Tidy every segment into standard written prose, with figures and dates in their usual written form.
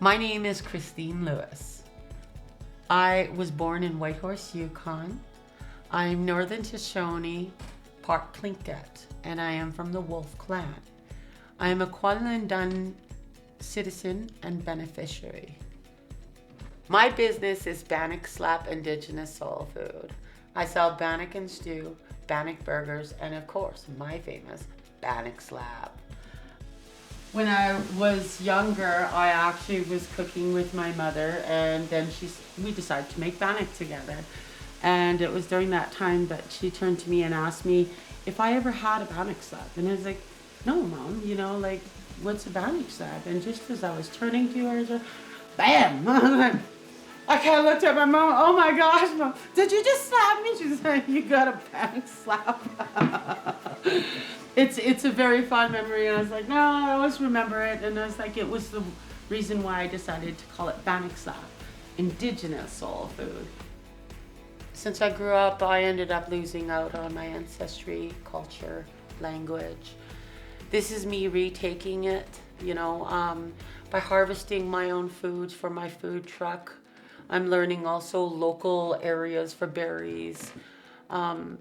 My name is Christine Lewis. I was born in Whitehorse, Yukon. I'm Northern Shoshone, part Tlingit, and I am from the Wolf Clan. I am a Kwajalein citizen and beneficiary. My business is Bannock Slap Indigenous Soul Food. I sell Bannock and stew, Bannock burgers, and of course, my famous Bannock Slap. When I was younger, I actually was cooking with my mother, and then we decided to make Bannock together. And it was during that time that she turned to me and asked me if I ever had a Bannock Slap. And I was like, no, Mom, what's a Bannock Slap? And just as I was turning to her, bam! I kind of looked at my mom, oh my gosh, Mom, did you just slap me? She said, you got a Bannock Slap. It's a very fond memory, and I was like, no, I always remember it. And I was like, it was the reason why I decided to call it Bannock Slap, Indigenous Soul Food. Since I grew up, I ended up losing out on my ancestry, culture, language. This is me retaking it, by harvesting my own foods for my food truck. I'm learning also local areas for berries.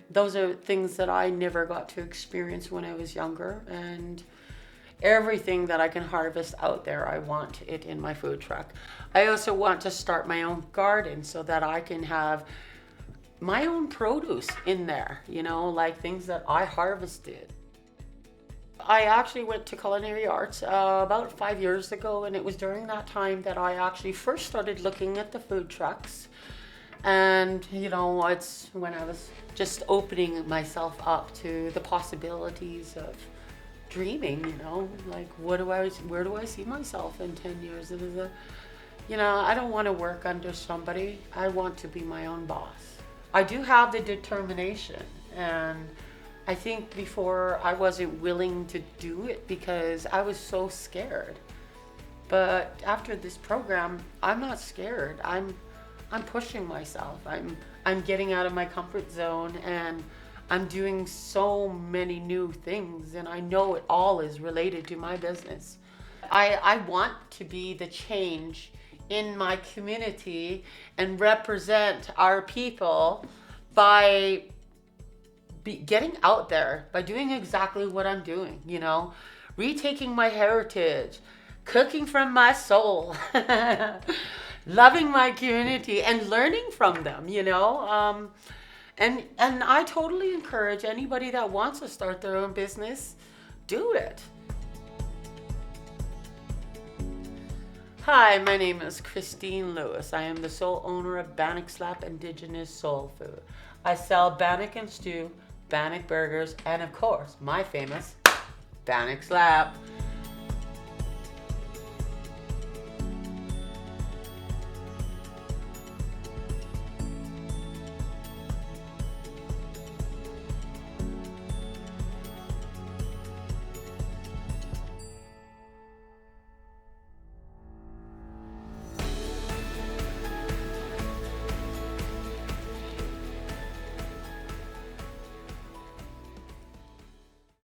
Those are things that I never got to experience when I was younger, and everything that I can harvest out there, I want it in my food truck. I also want to start my own garden so that I can have my own produce in there, like things that I harvested. I actually went to culinary arts about 5 years ago, and it was during that time that I actually first started looking at the food trucks. And, it's when I was just opening myself up to the possibilities of dreaming, like where do I see myself in 10 years? I don't want to work under somebody. I want to be my own boss. I do have the determination, and I think before I wasn't willing to do it because I was so scared. But after this program, I'm not scared. I'm pushing myself. I'm getting out of my comfort zone, and I'm doing so many new things, and I know it all is related to my business. I want to be the change in my community and represent our people by getting out there, by doing exactly what I'm doing, retaking my heritage, cooking from my soul, loving my community and learning from them, and I totally encourage anybody that wants to start their own business, do it. Hi, my name is Christine Lewis. I am the sole owner of Bannock Slap Indigenous Soul Food. I sell Bannock and stew, Bannock burgers, and of course, my famous Bannock Slap.